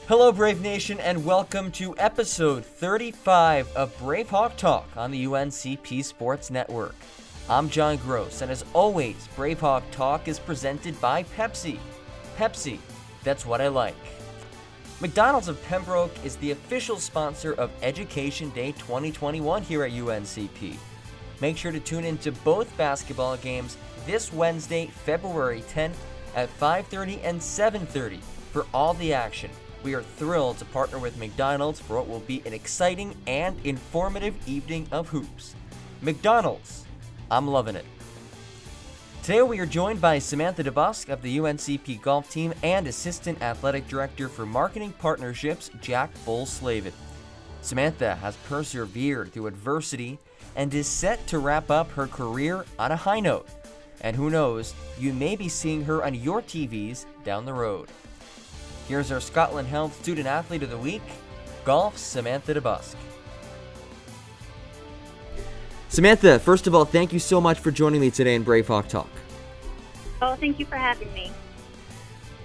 Hello, Brave Nation, and welcome to episode 35 of BraveHawk Talk on the UNCP Sports Network. I'm John Gross, and as always, BraveHawk Talk is presented by Pepsi. Pepsi, that's what I like. McDonald's of Pembroke is the official sponsor of Education Day 2021 here at UNCP. Make sure to tune in to both basketball games this Wednesday, February 10th at 5:30 and 7:30 for all the action. We are thrilled to partner with McDonald's for what will be an exciting and informative evening of hoops. McDonald's, I'm loving it. Today we are joined by Samantha DeBusk of the UNCP golf team and Assistant Athletic Director for Marketing Partnerships, Jack Bull Slavin. Samantha has persevered through adversity and is set to wrap up her career on a high note. And who knows, you may be seeing her on your TVs down the road. Here's our Scotland Health Student Athlete of the Week, Golf's Samantha DeBusk. Samantha, first of all, thank you so much for joining me today in BraveHawk Talk. Oh, thank you for having me.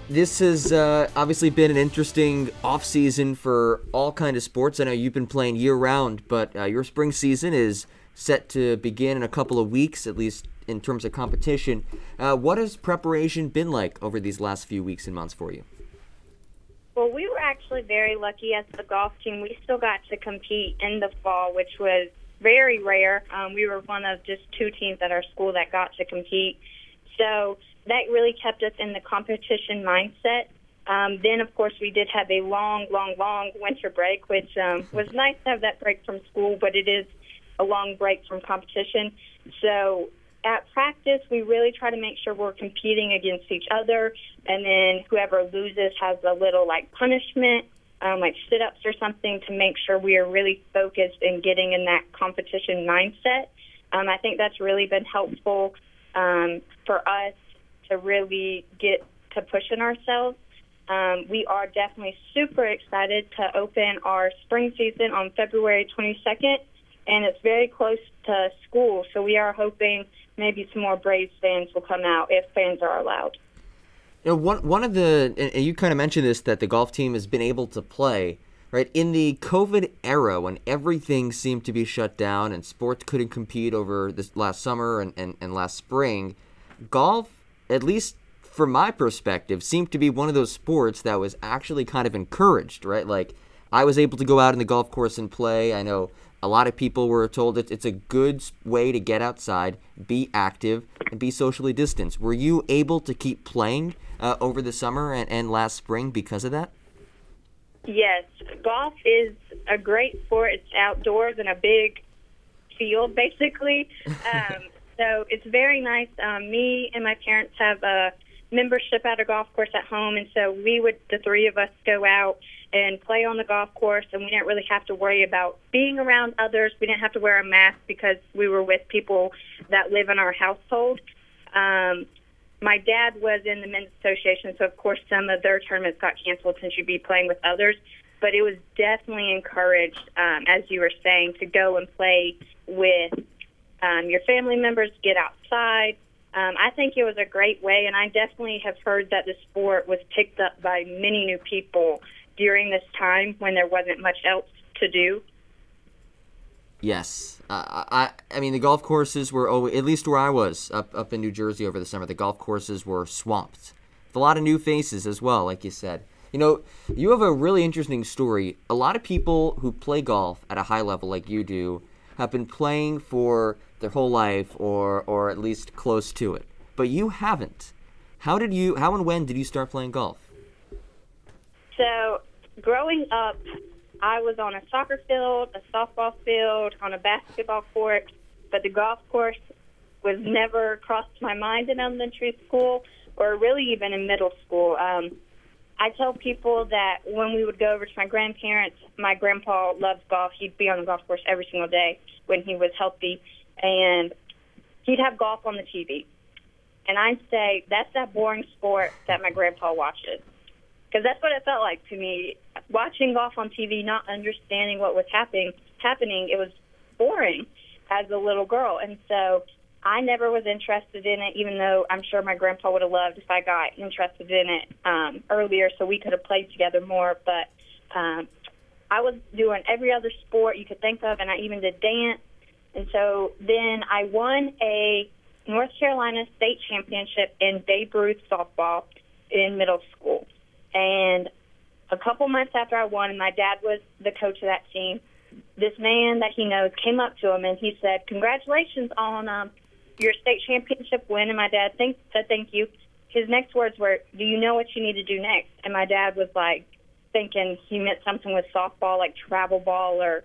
This has obviously been an interesting off-season for all kinds of sports. I know you've been playing year-round, but your spring season is set to begin in a couple of weeks, at least in terms of competition. What has preparation been like over these last few weeks and months for you? Well, we were actually very lucky as the golf team. We still got to compete in the fall, which was very rare. We were one of just two teams at our school that got to compete. So that really kept us in the competition mindset. Then, of course, we did have a long winter break, which was nice to have that break from school, but it is a long break from competition. So at practice, we really try to make sure we're competing against each other, and then whoever loses has a little, punishment, like sit-ups or something to make sure we are really focused and getting in that competition mindset. I think that's really been helpful for us to really get to pushing ourselves. We are definitely super excited to open our spring season on February 22nd, and it's very close to school, so we are hoping maybe some more Braves fans will come out if fans are allowed. You know, one of the, and you kind of mentioned this, that the golf team has been able to play, right? In the COVID era, when everything seemed to be shut down and sports couldn't compete over this last summer and last spring, golf, at least from my perspective, seemed to be one of those sports that was actually kind of encouraged, right? Like, I was able to go out on the golf course and play. I know a lot of people were told it's a good way to get outside, be active, and be socially distanced. Were you able to keep playing over the summer and last spring because of that? Yes. Golf is a great sport. It's outdoors in a big field, basically. So it's very nice. Me and my parents have a membership at a golf course at home, and so the three of us, go out and play on the golf course, and we didn't really have to worry about being around others. We didn't have to wear a mask because we were with people that live in our household. My dad was in the men's association, so of course some of their tournaments got canceled since you'd be playing with others, but it was definitely encouraged, as you were saying, to go and play with your family members, get outside. I think it was a great way, and I definitely have heard that the sport was picked up by many new people during this time when there wasn't much else to do. Yes. I mean, the golf courses were, at least where I was, up in New Jersey over the summer, the golf courses were swamped. With a lot of new faces as well, like you said. You know, you have a really interesting story. A lot of people who play golf at a high level like you do have been playing for their whole life or at least close to it. But you haven't. How and when did you start playing golf? So, growing up, I was on a soccer field, a softball field, on a basketball court, but the golf course was never crossed my mind in elementary school or really even in middle school. I tell people that when we would go over to my grandparents, my grandpa loves golf. He'd be on the golf course every single day when he was healthy, and he'd have golf on the TV. And I'd say, that's that boring sport that my grandpa watches. Because that's what it felt like to me. Watching golf on TV, not understanding what was happening, it was boring as a little girl. And so I never was interested in it, even though I'm sure my grandpa would have loved if I got interested in it earlier so we could have played together more. But I was doing every other sport you could think of, and I even did dance. And so then I won a North Carolina state championship in Babe Ruth softball in middle school. And a couple months after I won, and my dad was the coach of that team, this man that he knows came up to him and he said, "Congratulations on your state championship win." And my dad said thank you. His next words were, "Do you know what you need to do next?" And my dad was like thinking he meant something with softball, like travel ball or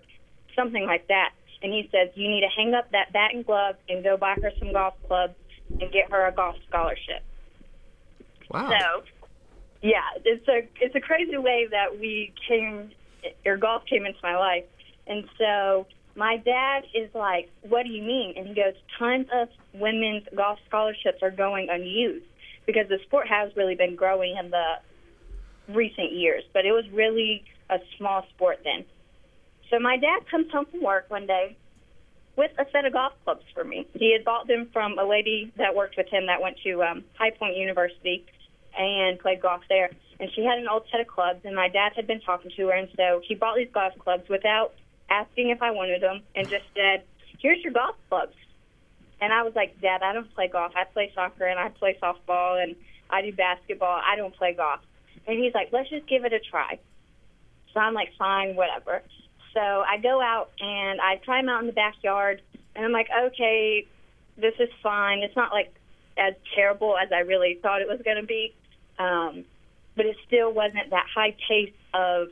something like that. And he says, "You need to hang up that bat and glove and go buy her some golf clubs and get her a golf scholarship." Wow. So, yeah, it's a crazy way that golf came into my life. And so my dad is like, "What do you mean?" And he goes, "Tons of women's golf scholarships are going unused because the sport has really been growing in the recent years, but it was really a small sport then." So my dad comes home from work one day with a set of golf clubs for me. He had bought them from a lady that worked with him that went to High Point University and played golf there. And she had an old set of clubs, and my dad had been talking to her, and so he bought these golf clubs without asking if I wanted them and just said, "Here's your golf clubs." And I was like, "Dad, I don't play golf. I play soccer, and I play softball, and I do basketball. I don't play golf." And he's like, "Let's just give it a try." So I'm like, "Fine, whatever." So I go out, and I try them out in the backyard, and I'm like, "Okay, this is fine. It's not, like, as terrible as I really thought it was going to be." But it still wasn't that high pace of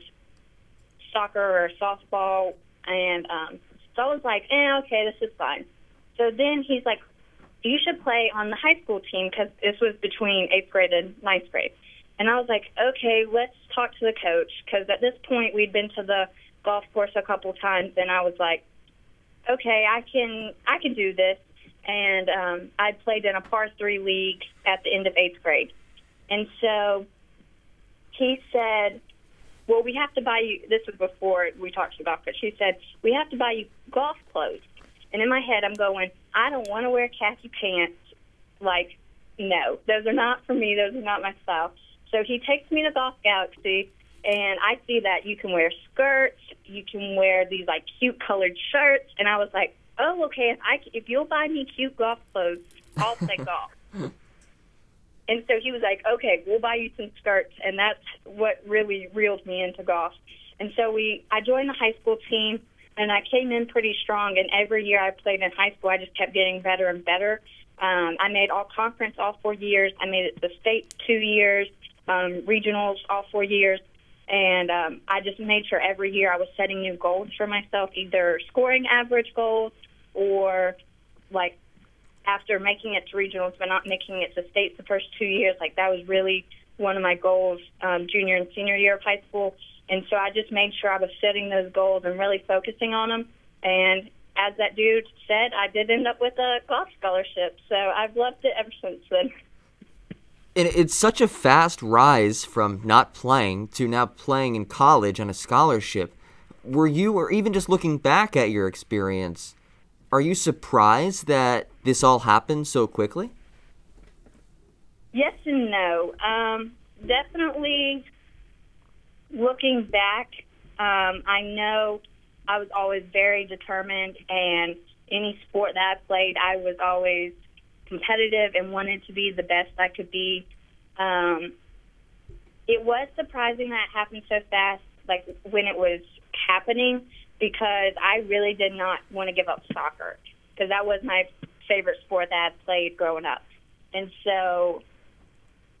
soccer or softball. And so I was like, okay, this is fine. So then he's like, "You should play on the high school team," because this was between 8th grade and 9th grade. And I was like, okay, let's talk to the coach, because at this point we'd been to the golf course a couple times, and I was like, okay, I can do this. And I played in a par 3 league at the end of 8th grade. And so he said, "Well, we have to buy you," this was before we talked about, but she said, "We have to buy you golf clothes." And in my head, I'm going, I don't want to wear khaki pants. Like, no, those are not for me. Those are not my style. So he takes me to Golf Galaxy, and I see that you can wear skirts, you can wear these, like, cute colored shirts. And I was like, oh, okay, if you'll buy me cute golf clothes, I'll play golf. And so he was like, okay, we'll buy you some skirts. And that's what really reeled me into golf. And so I joined the high school team, and I came in pretty strong. And every year I played in high school, I just kept getting better and better. I made all-conference all 4 years. I made it to state 2 years, regionals all 4 years. And I just made sure every year I was setting new goals for myself, either scoring average goals or, like, after making it to regionals but not making it to states the first 2 years. Like, that was really one of my goals junior and senior year of high school. And so I just made sure I was setting those goals and really focusing on them. And as that dude said, I did end up with a golf scholarship. So I've loved it ever since then. And it's such a fast rise from not playing to now playing in college on a scholarship. Were you, or even just looking back at your experience, are you surprised that this all happened so quickly? Yes and no. Definitely looking back, I know I was always very determined, and any sport that I played, I was always competitive and wanted to be the best I could be. It was surprising that it happened so fast, like when it was happening, because I really did not want to give up soccer, because that was my favorite sport that I played growing up. And so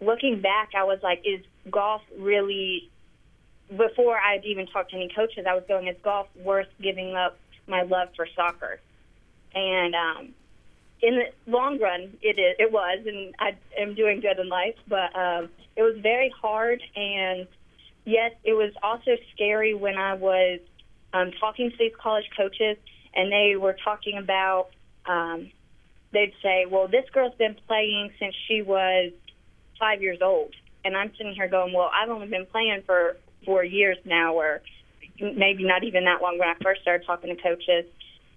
looking back, I was like, is golf really, before I'd even talked to any coaches, I was going, is golf worth giving up my love for soccer? And in the long run, it was, and I am doing good in life, but it was very hard. And yes, it was also scary when I was talking to these college coaches, and they were talking about, they'd say, well, this girl's been playing since she was 5 years old. And I'm sitting here going, well, I've only been playing for 4 years now, or maybe not even that long when I first started talking to coaches.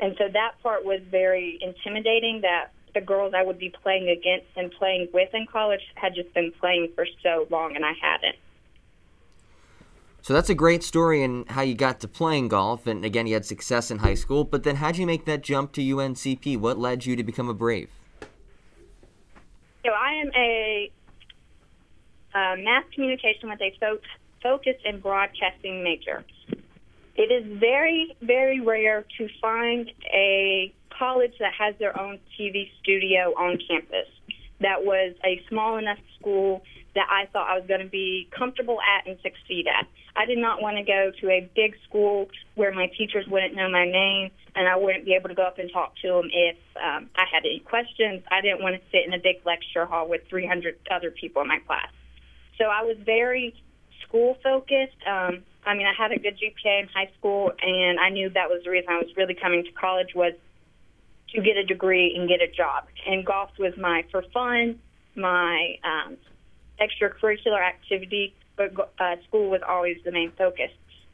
And so that part was very intimidating, that the girls I would be playing against and playing with in college had just been playing for so long, and I hadn't. So that's a great story in how you got to playing golf, and again, you had success in high school, but then how'd you make that jump to UNCP? What led you to become a Brave? So I am a mass communication with a focus in broadcasting major. It is very, very rare to find a college that has their own TV studio on campus. That was a small enough school that I thought I was going to be comfortable at and succeed at. I did not want to go to a big school where my teachers wouldn't know my name and I wouldn't be able to go up and talk to them if I had any questions. I didn't want to sit in a big lecture hall with 300 other people in my class. So I was very school-focused. I had a good GPA in high school, and I knew that was the reason I was really coming to college was to get a degree and get a job. And golf was for fun, my extracurricular activity, but school was always the main focus.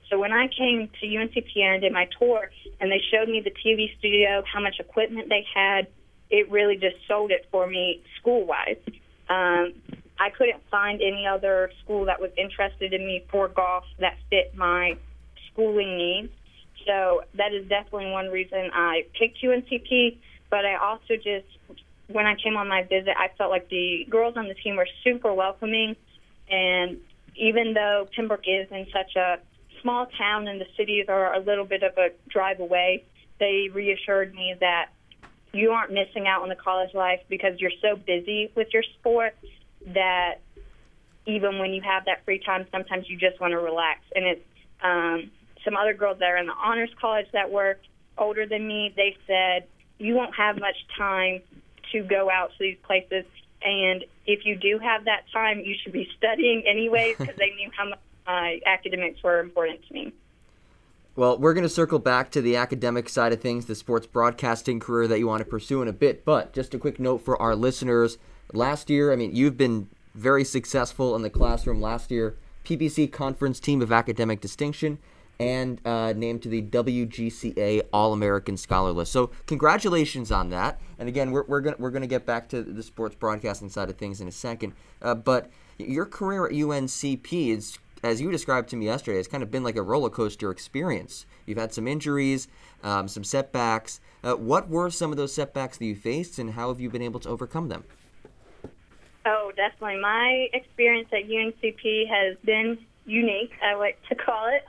So when I came to UNCP and I did my tour, and they showed me the TV studio, how much equipment they had, it really just sold it for me school-wise. I couldn't find any other school that was interested in me for golf that fit my schooling needs. So that is definitely one reason I picked UNCP. But I also when I came on my visit, I felt like the girls on the team were super welcoming. And even though Pembroke is in such a small town and the cities are a little bit of a drive away, they reassured me that you aren't missing out on the college life because you're so busy with your sport that even when you have that free time, sometimes you just want to relax. And it's some other girls that are in the honors college that were older than me, they said, you won't have much time to go out to these places. And if you do have that time, you should be studying anyways because they knew how much academics were important to me. Well, we're going to circle back to the academic side of things, the sports broadcasting career that you want to pursue in a bit. But just a quick note for our listeners. Last year, you've been very successful in the classroom last year, PBC Conference Team of Academic Distinction, and named to the WGCA All-American Scholar List. So congratulations on that. And again, we're gonna get back to the sports broadcasting side of things in a second. But your career at UNCP is, as you described to me yesterday, it's kind of been like a roller coaster experience. You've had some injuries, some setbacks. What were some of those setbacks that you faced, and how have you been able to overcome them? Oh, definitely. My experience at UNCP has been unique, I like to call it.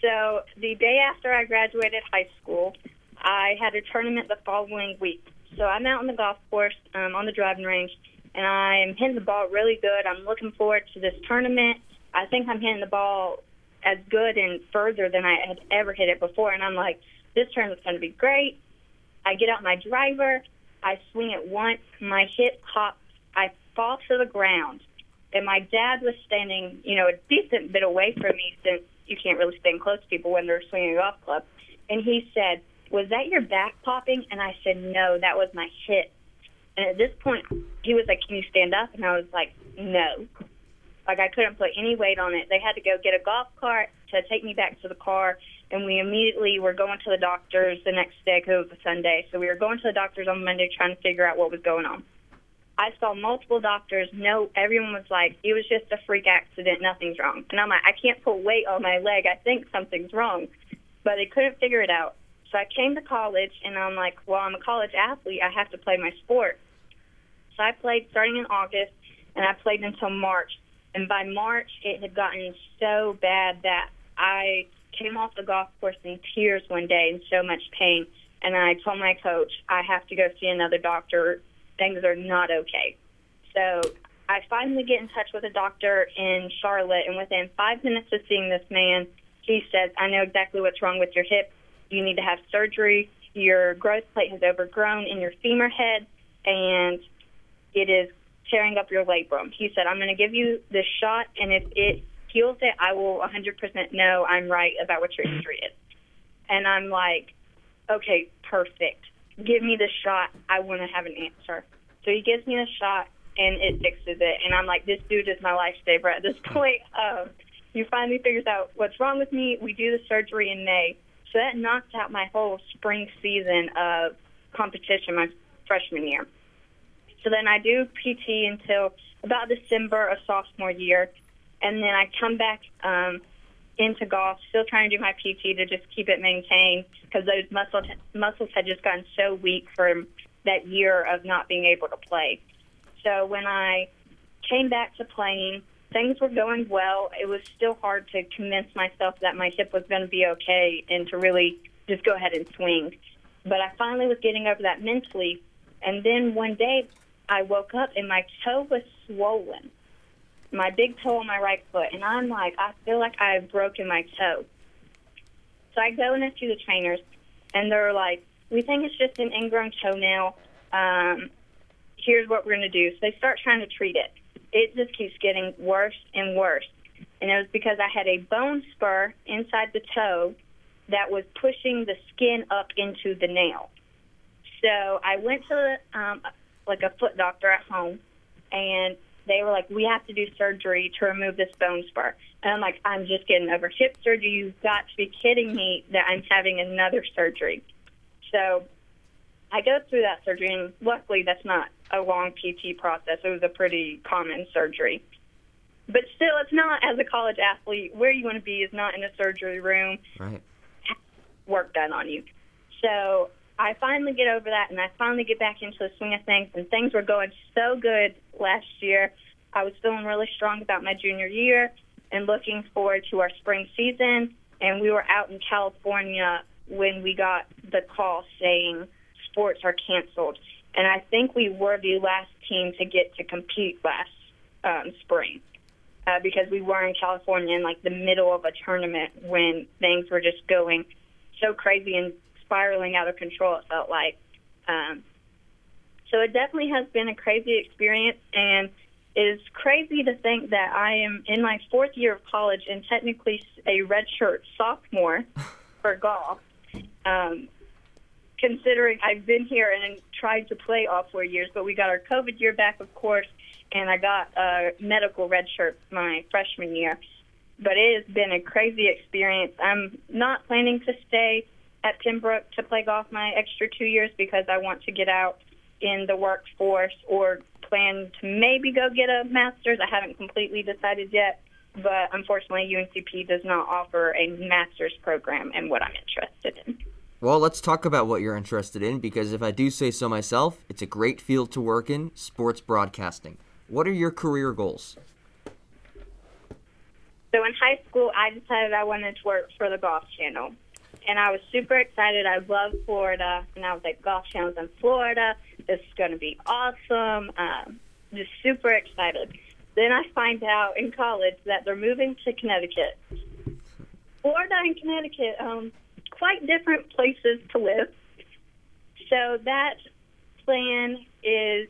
So the day after I graduated high school, I had a tournament the following week. So I'm out on the golf course, on the driving range, and I am hitting the ball really good. I'm looking forward to this tournament. I think I'm hitting the ball as good and further than I had ever hit it before, and I'm like, this tournament's going to be great. I get out my driver. I swing it once. My hip pops. I fall to the ground. And my dad was standing, a decent bit away from me since you can't really stand close to people when they're swinging a golf club. And he said, was that your back popping? And I said, no, that was my hip. And at this point, he was like, can you stand up? And I was like, no. Like, I couldn't put any weight on it. They had to go get a golf cart to take me back to the car. And we immediately were going to the doctors the next day because it was a Sunday. So we were going to the doctors on Monday trying to figure out what was going on. I saw multiple doctors. No, everyone was like, it was just a freak accident. Nothing's wrong. And I'm like, I can't put weight on my leg. I think something's wrong. But they couldn't figure it out. So I came to college, and I'm like, well, I'm a college athlete. I have to play my sport. So I played starting in August, and I played until March. And by March, it had gotten so bad that I came off the golf course in tears one day in so much pain. And I told my coach, I have to go see another doctor. Things are not okay. So I finally get in touch with a doctor in Charlotte, and within 5 minutes of seeing this man, he says, I know exactly what's wrong with your hip. You need to have surgery. Your growth plate has overgrown in your femur head, and it is tearing up your labrum. He said, I'm going to give you this shot, and if it heals it, I will 100% know I'm right about what your injury is. And I'm like, okay, perfect. Give me the shot. I want to have an answer. So he gives me the shot, and it fixes it. And I'm like, this dude is my lifesaver at this point. He finally figures out what's wrong with me. We do the surgery in May. So that knocked out my whole spring season of competition. My freshman year. So then I do PT until about December of sophomore year, and then I come back into golf, still trying to do my PT to just keep it maintained because those muscles had just gotten so weak from that year of not being able to play. So when I came back to playing, things were going well. It was still hard to convince myself that my hip was going to be okay and to really just go ahead and swing. But I finally was getting over that mentally, and then one day I woke up and my toe was swollen, my big toe on my right foot, and I'm like, I feel like I have broken my toe. So I go in to see the trainers, and they're like, we think it's just an ingrown toenail. Here's what we're going to do. So they start trying to treat it. It just keeps getting worse and worse. And it was because I had a bone spur inside the toe that was pushing the skin up into the nail. So I went to a foot doctor at home, and they were like, we have to do surgery to remove this bone spur. And I'm like, I'm just getting over hip surgery. You've got to be kidding me that I'm having another surgery. So I go through that surgery, and luckily that's not a long PT process. It was a pretty common surgery. But still, it's not, as a college athlete, where you want to be is not in a surgery room. Right. Work done on you. So I finally get over that, and I finally get back into the swing of things, and things were going so good last year. I was feeling really strong about my junior year and looking forward to our spring season, and we were out in California when we got the call saying sports are canceled. And I think we were the last team to get to compete last spring because we were in California in like the middle of a tournament when things were just going so crazy and spiraling out of control, it felt like. So it definitely has been a crazy experience, and it is crazy to think that I am in my fourth year of college and technically a redshirt sophomore for golf. Considering I've been here and tried to play all 4 years, but we got our COVID year back, of course, and I got a medical redshirt my freshman year. But it has been a crazy experience. I'm not planning to stay at Pembroke to play golf my extra 2 years because I want to get out in the workforce or plan to maybe go get a master's. I haven't completely decided yet, but unfortunately UNCP does not offer a master's program in what I'm interested in. Well, let's talk about what you're interested in, because if I do say so myself, it's a great field to work in, sports broadcasting. What are your career goals? So in high school, I decided I wanted to work for the Golf Channel. And I was super excited. I love Florida. And I was like, Golf Channel's in Florida. This is going to be awesome. Just super excited. Then I find out in college that they're moving to Connecticut. Florida and Connecticut, quite different places to live. So that plan is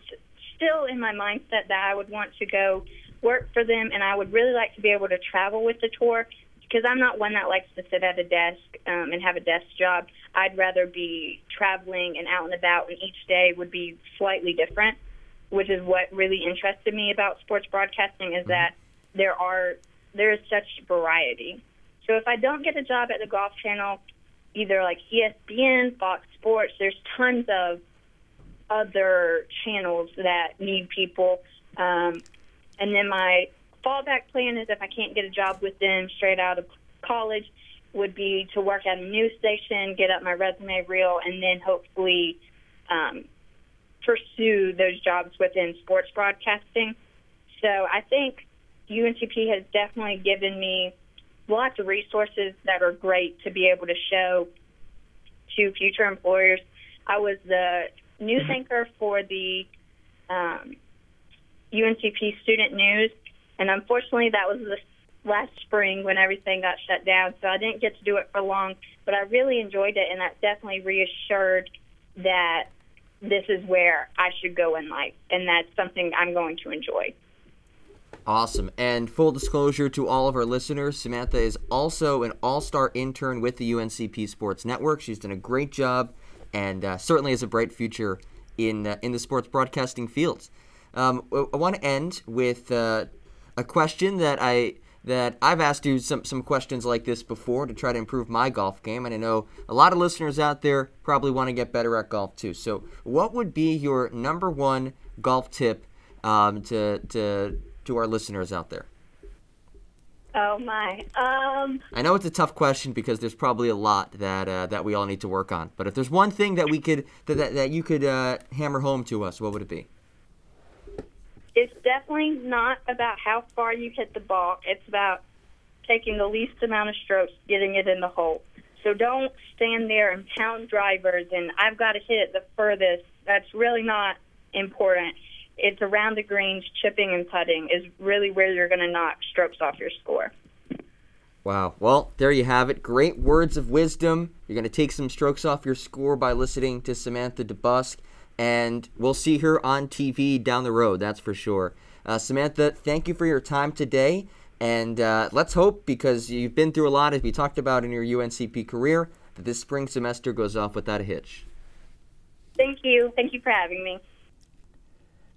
still in my mindset that I would want to go work for them, and I would really like to be able to travel with the tour because I'm not one that likes to sit at a desk and have a desk job. I'd rather be traveling and out and about, and each day would be slightly different, which is what really interested me about sports broadcasting is that there is such variety. So if I don't get a job at the Golf Channel, either like ESPN, Fox Sports, there's tons of other channels that need people. And then my fallback plan is if I can't get a job with them straight out of college would be to work at a news station, get up my resume reel, and then hopefully pursue those jobs within sports broadcasting. So I think UNCP has definitely given me lots of resources that are great to be able to show to future employers. I was the news anchor for the UNCP Student News, and unfortunately that was the last spring when everything got shut down, so I didn't get to do it for long, but I really enjoyed it, and that definitely reassured that this is where I should go in life, and that's something I'm going to enjoy. Awesome. And full disclosure to all of our listeners, Samantha is also an all-star intern with the UNCP Sports Network. She's done a great job and certainly has a bright future in the sports broadcasting field. I want to end with a question that that I've asked you some questions like this before to try to improve my golf game, and I know a lot of listeners out there probably want to get better at golf too. So what would be your number one golf tip to our listeners out there? Oh my. I know it's a tough question because there's probably a lot that we all need to work on. But if there's one thing that we could that you could hammer home to us, what would it be? It's definitely not about how far you hit the ball. It's about taking the least amount of strokes, getting it in the hole. So don't stand there and pound drivers and I've got to hit it the furthest. That's really not important. It's around the greens, chipping and putting is really where you're going to knock strokes off your score. Wow. Well, there you have it. Great words of wisdom. You're going to take some strokes off your score by listening to Samantha DeBusk, and we'll see her on TV down the road, that's for sure. Samantha, thank you for your time today, and let's hope, because you've been through a lot, as we talked about in your UNCP career, that this spring semester goes off without a hitch. Thank you. Thank you for having me.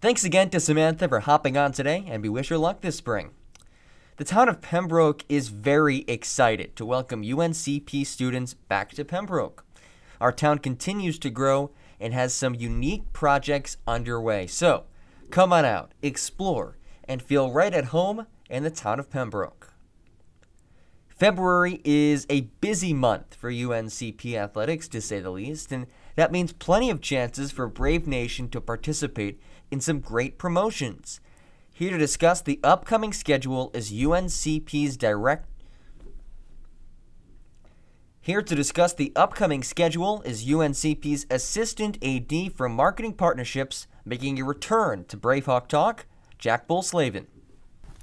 Thanks again to Samantha for hopping on today, and we wish her luck this spring. The town of Pembroke is very excited to welcome UNCP students back to Pembroke. Our town continues to grow and has some unique projects underway. So, come on out, explore, and feel right at home in the town of Pembroke. February is a busy month for UNCP Athletics, to say the least, and that means plenty of chances for Brave Nation to participate in some great promotions. Here to discuss the upcoming schedule is UNCP's Assistant AD for Marketing Partnerships, making a return to BraveHawk Talk, Jack Bull Slavin.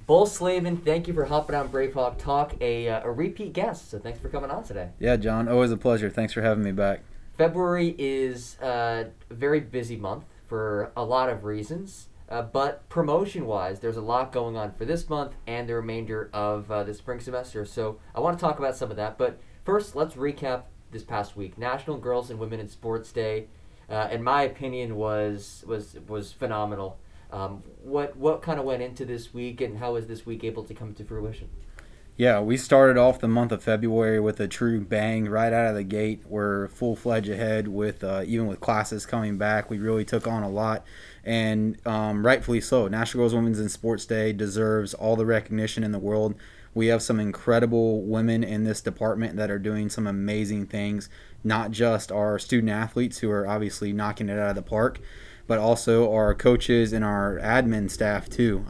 Bull Slavin, thank you for hopping on BraveHawk Talk, a repeat guest, so thanks for coming on today. Yeah, John, always a pleasure. Thanks for having me back. February is a very busy month for a lot of reasons, but promotion-wise, there's a lot going on for this month and the remainder of the spring semester, so I want to talk about some of that, but first, let's recap this past week. National Girls and Women in Sports Day, in my opinion, was phenomenal. What kind of went into this week, and how was this week able to come to fruition? Yeah, we started off the month of February with a true bang right out of the gate. We're full-fledged ahead with even with classes coming back. We really took on a lot, and rightfully so. National Girls and Women in Sports Day deserves all the recognition in the world. We have some incredible women in this department that are doing some amazing things, not just our student athletes who are obviously knocking it out of the park, but also our coaches and our admin staff too.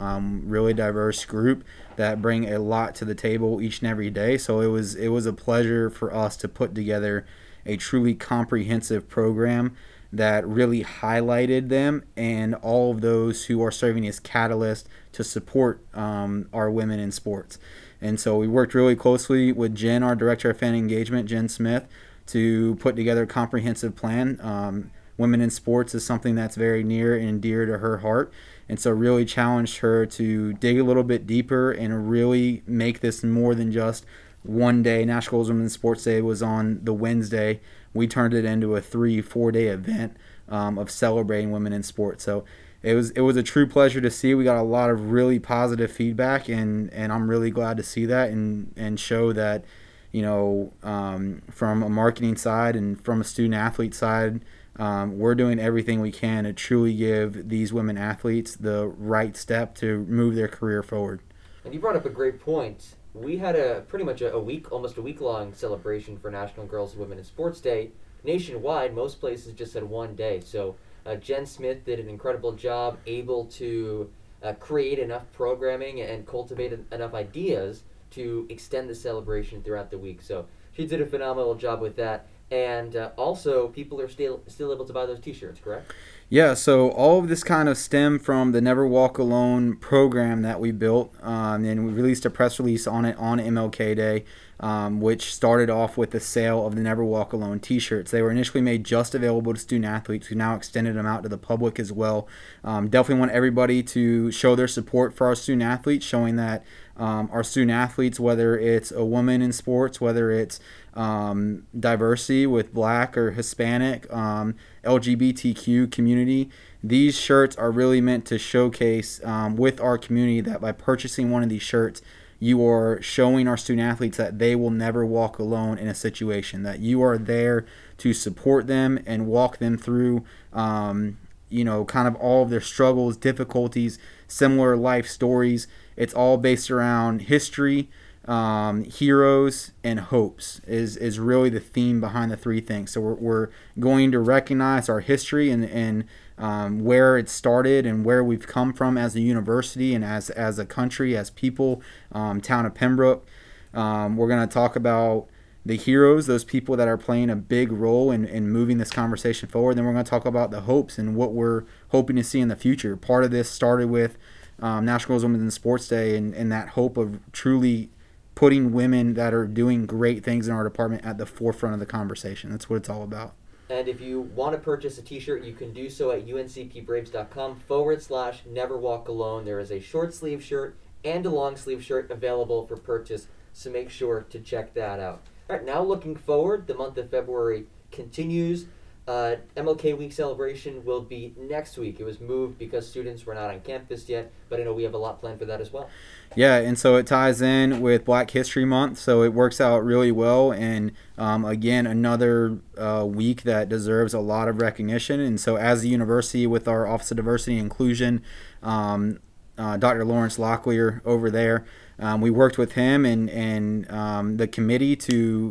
Really diverse group that bring a lot to the table each and every day. So it was a pleasure for us to put together a truly comprehensive program that really highlighted them and all of those who are serving as catalysts to support our women in sports. And so we worked really closely with Jen, our Director of Fan Engagement, Jen Smith, to put together a comprehensive plan. Women in sports is something that's very near and dear to her heart. And so really challenged her to dig a little bit deeper and really make this more than just one day. National Girls Women's Sports Day was on the Wednesday. We turned it into a 3-4 day event of celebrating women in sports. So it was a true pleasure to see. We got a lot of really positive feedback, and I'm really glad to see that and show that, you know, from a marketing side and from a student athlete side, we're doing everything we can to truly give these women athletes the right step to move their career forward. And you brought up a great point. We had almost a week-long celebration for National Girls and Women in Sports Day. Nationwide, most places just had one day. So Jen Smith did an incredible job, able to create enough programming and cultivate enough ideas to extend the celebration throughout the week. So she did a phenomenal job with that. And also, people are still able to buy those T-shirts, correct? Yeah, so all of this kind of stemmed from the Never Walk Alone program that we built, and we released a press release on it on MLK Day, which started off with the sale of the Never Walk Alone T-shirts. They were initially made just available to student athletes. We've now extended them out to the public as well. Definitely want everybody to show their support for our student athletes, showing that our student athletes, whether it's a woman in sports, whether it's diversity with Black or Hispanic, LGBTQ community, these shirts are really meant to showcase with our community that by purchasing one of these shirts, you are showing our student athletes that they will never walk alone in a situation, that you are there to support them and walk them through, kind of all of their struggles, difficulties, similar life stories. It's all based around history, heroes, and hopes is really the theme behind the three things. So we're going to recognize our history and where it started and where we've come from as a university and as a country, as people, town of Pembroke. We're going to talk about the heroes, those people that are playing a big role in moving this conversation forward. Then we're going to talk about the hopes and what we're hoping to see in the future. Part of this started with National Girls Women's Sports Day and that hope of truly putting women that are doing great things in our department at the forefront of the conversation. That's what it's all about. And if you want to purchase a t-shirt, you can do so at uncpbraves.com/neverwalkalone. There is a short sleeve shirt and a long sleeve shirt available for purchase, so make sure to check that out. All right, now looking forward, the month of February continues. Mlk Week Celebration will be next week. It was moved because students were not on campus yet, but I know we have a lot planned for that as well. Yeah, and so it ties in with Black History Month, so it works out really well. And again, another week that deserves a lot of recognition. And so as a university with our Office of Diversity and Inclusion, Dr. Lawrence Locklear over there, we worked with him and the committee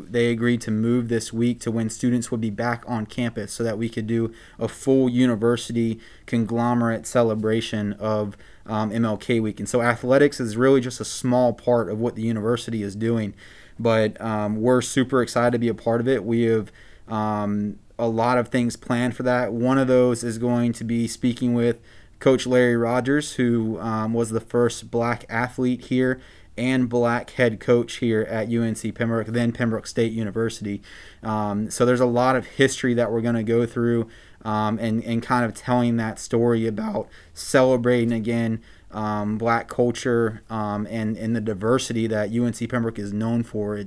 they agreed to move this week to when students would be back on campus so that we could do a full university conglomerate celebration of MLK Week. And so athletics is really just a small part of what the university is doing, but we're super excited to be a part of it. We have a lot of things planned for that. One of those is going to be speaking with Coach Larry Rogers, who was the first black athlete here and black head coach here at UNC Pembroke, then Pembroke State University. So there's a lot of history that we're going to go through and kind of telling that story about celebrating again black culture and the diversity that UNC Pembroke is known for.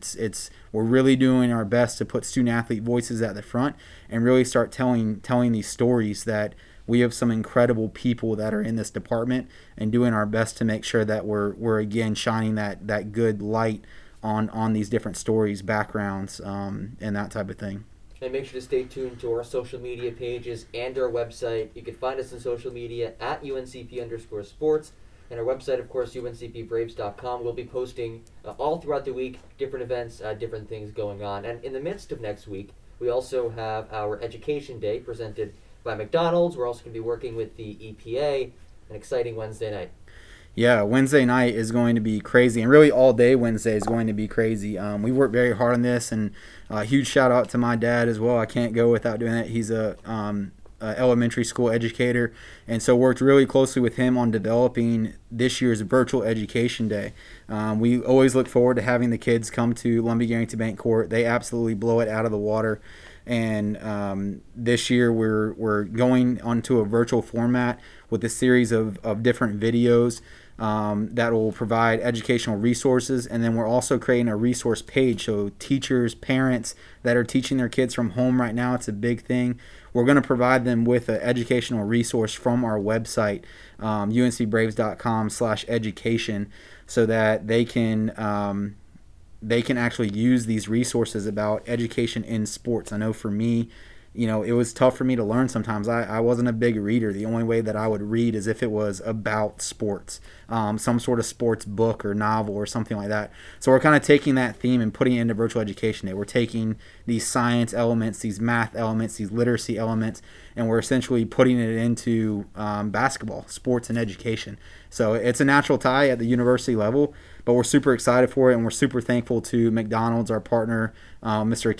We're really doing our best to put student athlete voices at the front and really start telling these stories that we have some incredible people that are in this department and doing our best to make sure that we're again shining that good light on these different stories, backgrounds, and that type of thing. And make sure to stay tuned to our social media pages and our website. You can find us on social media at UNCP_sports. And our website, of course, uncpbraves.com. We'll be posting all throughout the week different events, different things going on. And in the midst of next week, we also have our Education Day presented by McDonald's. We're also going to be working with the EPA. An exciting Wednesday night. Yeah, Wednesday night is going to be crazy, and really all day Wednesday is going to be crazy. We worked very hard on this, and a huge shout out to my dad as well. I can't go without doing that. He's a elementary school educator, and so worked really closely with him on developing this year's virtual education day. We always look forward to having the kids come to Lumbee-Garrington Bank Court. They absolutely blow it out of the water. And this year we're going onto a virtual format with a series of different videos that will provide educational resources. And then we're also creating a resource page. So teachers, parents that are teaching their kids from home right now, it's a big thing. We're going to provide them with an educational resource from our website, uncbraves.com/education, so that they can actually use these resources about education in sports. I know for me, it was tough for me to learn sometimes. I wasn't a big reader. The only way that I would read is if it was about sports, some sort of sports book or novel or something like that. So we're kind of taking that theme and putting it into virtual education day. We're taking these science elements, these math elements, these literacy elements, and we're essentially putting it into basketball, sports, and education. So it's a natural tie at the university level, but we're super excited for it, and we're super thankful to McDonald's, our partner, Mr.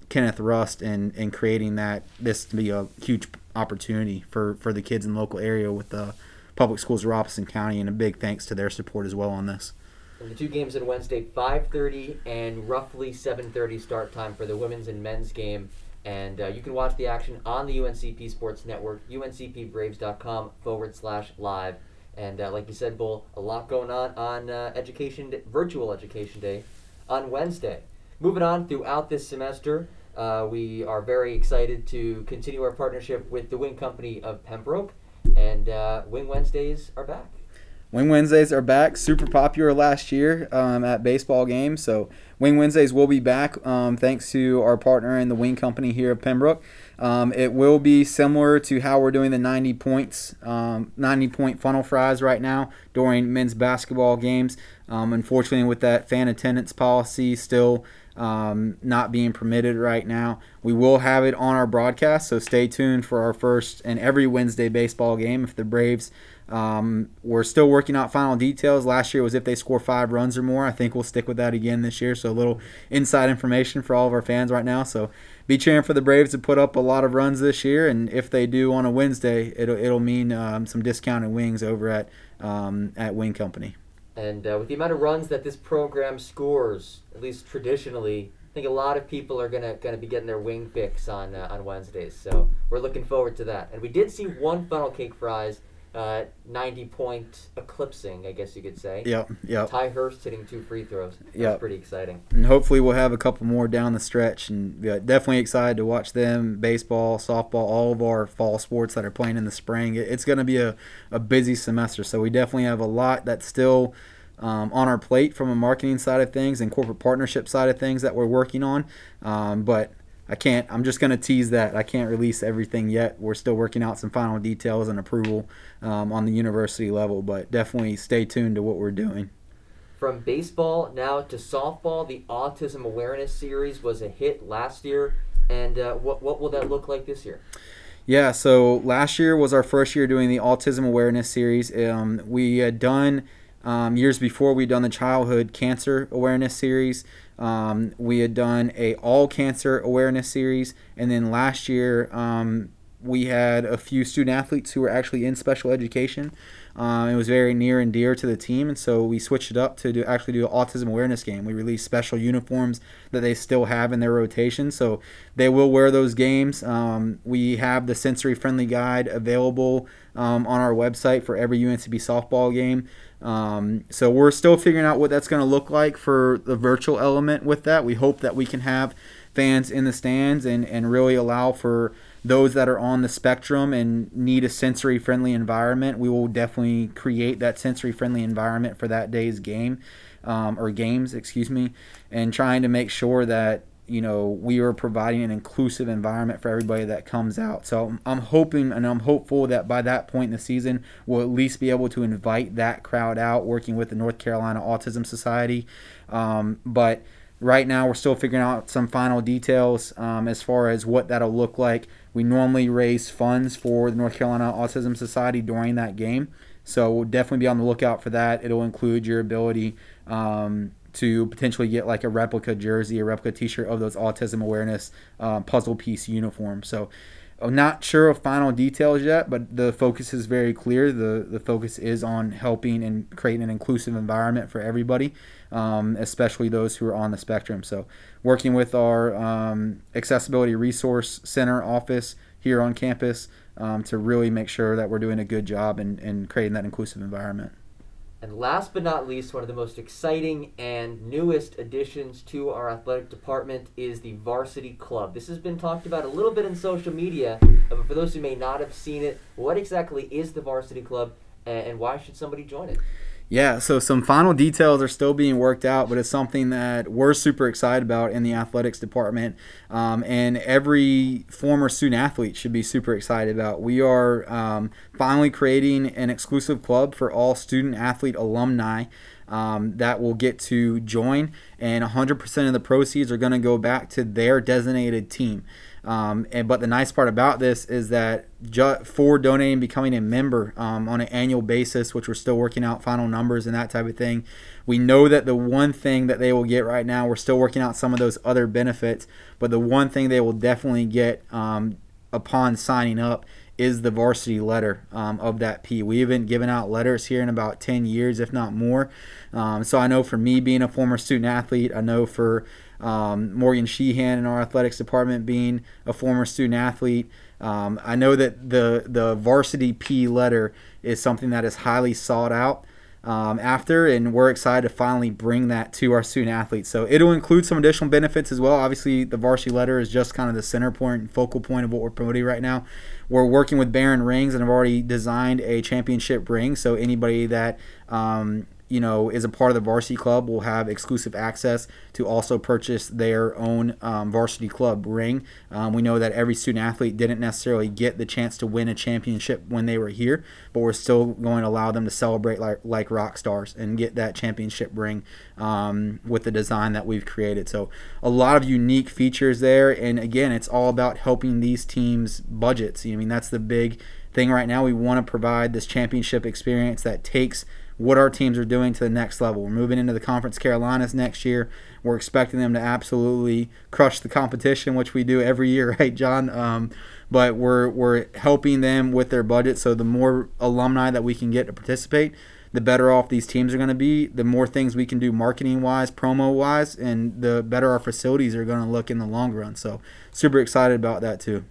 Kenneth Rust, in creating this to be a huge opportunity for the kids in the local area with the public schools of Robeson County, and a big thanks to their support as well on this. And the two games on Wednesday, 5:30 and roughly 7:30 start time for the women's and men's game. And you can watch the action on the UNCP Sports Network, uncpbraves.com/live. And like you said, Bull, a lot going on virtual education day on Wednesday. Moving on throughout this semester, we are very excited to continue our partnership with the Wing Company of Pembroke, and Wing Wednesdays are back. Wing Wednesdays are back, super popular last year at baseball games. So Wing Wednesdays will be back thanks to our partner in the Wing Company here of Pembroke. It will be similar to how we're doing the 90-point funnel fries right now during men's basketball games. Unfortunately, with that fan attendance policy still not being permitted right now, we will have it on our broadcast, so stay tuned for our first and every Wednesday baseball game. If the Braves, we're still working out final details. Last year was if they score 5 runs or more. I think we'll stick with that again this year, so a little inside information for all of our fans right now. So be cheering for the Braves to put up a lot of runs this year, and if they do on a Wednesday, it'll mean some discounted wings over at Wing Company. And with the amount of runs that this program scores, at least traditionally, I think a lot of people are gonna be getting their wing fix on Wednesdays. So we're looking forward to that. And we did see one funnel cake fries 90-point eclipsing, I guess you could say. Yep. Ty Hurst hitting 2 free throws. That's pretty exciting. And hopefully we'll have a couple more down the stretch. And definitely excited to watch them, baseball, softball, all of our fall sports that are playing in the spring. It's going to be a busy semester. So we definitely have a lot that's still on our plate from a marketing side of things and corporate partnership side of things that we're working on. But I'm just going to tease that. I can't release everything yet. We're still working out some final details and approval on the university level, but definitely stay tuned to what we're doing. From baseball now to softball, the Autism Awareness Series was a hit last year, and what will that look like this year? Yeah, so last year was our first year doing the Autism Awareness Series. We had done, years before, we'd done the Childhood Cancer Awareness Series. We had done a all cancer awareness series, and then last year we had a few student athletes who were actually in special education. It was very near and dear to the team, and so we switched it up to actually do an autism awareness game. We released special uniforms that they still have in their rotation, so they will wear those games. We have the sensory friendly guide available on our website for every UNCP softball game. So we're still figuring out what that's going to look like for the virtual element with that. We hope that we can have fans in the stands and really allow for those that are on the spectrum and need a sensory friendly environment. We will definitely create that sensory friendly environment for that day's game, or games, and trying to make sure that we are providing an inclusive environment for everybody that comes out. So I'm hoping and I'm hopeful that by that point in the season, we'll at least be able to invite that crowd out, working with the North Carolina Autism Society. But right now, we're still figuring out some final details as far as what that'll look like. We normally raise funds for the North Carolina Autism Society during that game. So we'll definitely be on the lookout for that. It'll include your ability to potentially get like a replica jersey, a replica t-shirt of those autism awareness puzzle piece uniforms. So I'm not sure of final details yet, but the focus is very clear. The focus is on helping and creating an inclusive environment for everybody, especially those who are on the spectrum. So working with our Accessibility Resource Center office here on campus to really make sure that we're doing a good job in creating that inclusive environment. And last but not least, one of the most exciting and newest additions to our athletic department is the Varsity Club. This has been talked about a little bit in social media, but for those who may not have seen it, what exactly is the Varsity Club and why should somebody join it? Yeah, so some final details are still being worked out, but it's something that we're super excited about in the athletics department, and every former student athlete should be super excited about. We are finally creating an exclusive club for all student athlete alumni that will get to join, and 100% of the proceeds are going to go back to their designated team. But the nice part about this is that for donating and becoming a member on an annual basis, which we're still working out final numbers and that type of thing, we know that the one thing that they will get right now, we're still working out some of those other benefits, but the one thing they will definitely get upon signing up is the varsity letter of that P. We haven't given out letters here in about 10 years, if not more. So I know for me being a former student athlete, I know for Morgan Sheehan in our athletics department being a former student athlete, I know that the varsity P letter is something that is highly sought out. after, and we're excited to finally bring that to our student athletes. So it'll include some additional benefits as well. Obviously, the varsity letter is just kind of the center point and focal point of what we're promoting right now. We're working with Barron Rings and have already designed a championship ring, so anybody that is a part of the Varsity Club will have exclusive access to also purchase their own Varsity Club ring. We know that every student athlete didn't necessarily get the chance to win a championship when they were here, but we're still going to allow them to celebrate like rock stars and get that championship ring with the design that we've created. So a lot of unique features there, and again, it's all about helping these teams' budgets. I mean, that's the big thing right now. We want to provide this championship experience that takes what our teams are doing to the next level. We're moving into the Conference Carolinas next year. We're expecting them to absolutely crush the competition, which we do every year, right, John? But we're helping them with their budget. So the more alumni that we can get to participate, the better off these teams are going to be. The more things we can do marketing-wise, promo-wise, and the better our facilities are going to look in the long run. So super excited about that too.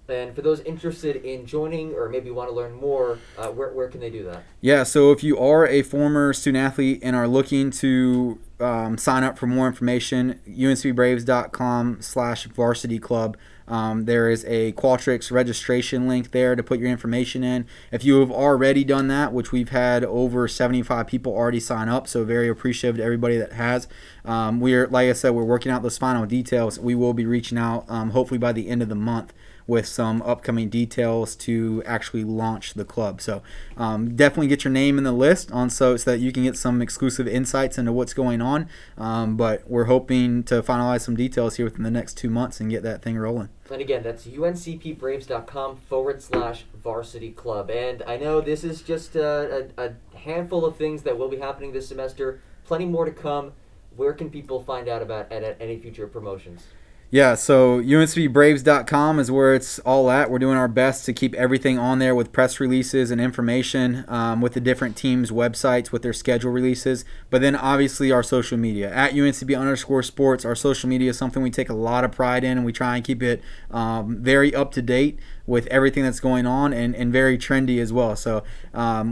And for those interested in joining or maybe want to learn more, where can they do that? Yeah, so if you are a former student athlete and are looking to sign up for more information, uncbraves.com/varsity club. There is a Qualtrics registration link there to put your information in. If you have already done that, which we've had over 75 people already sign up, so very appreciative to everybody that has. We're, like I said, we're working out those final details. We will be reaching out hopefully by the end of the month with some upcoming details to actually launch the club. So definitely get your name in the list so that you can get some exclusive insights into what's going on. But we're hoping to finalize some details here within the next 2 months and get that thing rolling. And again, that's uncpbraves.com/varsity club. And I know this is just a handful of things that will be happening this semester. Plenty more to come. Where can people find out about any future promotions? Yeah, so uncbraves.com is where it's all at. We're doing our best to keep everything on there with press releases and information with the different teams' websites with their schedule releases. But then obviously our social media. At UNCP_sports, our social media is something we take a lot of pride in, and we try and keep it very up to date with everything that's going on and very trendy as well. So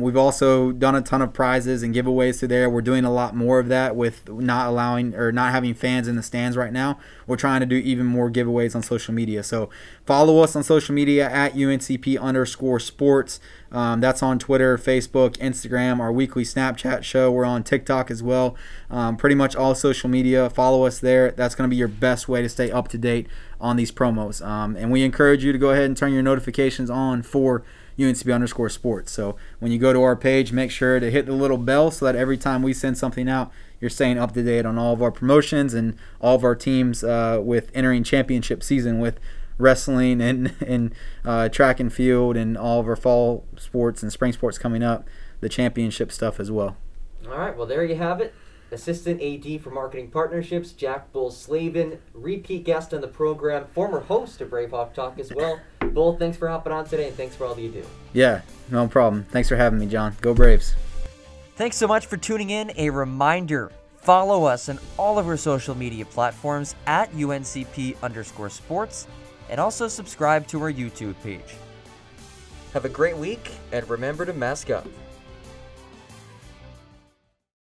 we've also done a ton of prizes and giveaways through there. We're doing a lot more of that with not having fans in the stands right now. We're trying to do even more giveaways on social media. So follow us on social media at UNCP_sports. That's on Twitter, Facebook, Instagram, our weekly Snapchat show. We're on TikTok as well. Pretty much all social media. Follow us there. That's going to be your best way to stay up to date on these promos. And we encourage you to go ahead and turn your notifications on for UNCP_sports. So when you go to our page, make sure to hit the little bell so that every time we send something out, you're staying up to date on all of our promotions and all of our teams with entering championship season with wrestling and track and field and all of our fall sports and spring sports coming up, the championship stuff as well. All right, well, there you have it. Assistant AD for Marketing Partnerships, Jack Bull Slavin, repeat guest on the program, former host of BraveHawk Talk as well. Bull, thanks for hopping on today, and thanks for all that you do. Yeah, no problem. Thanks for having me, John. Go Braves. Thanks so much for tuning in. A reminder, follow us on all of our social media platforms at UNCP_sports, and also subscribe to our YouTube page. Have a great week, and remember to mask up.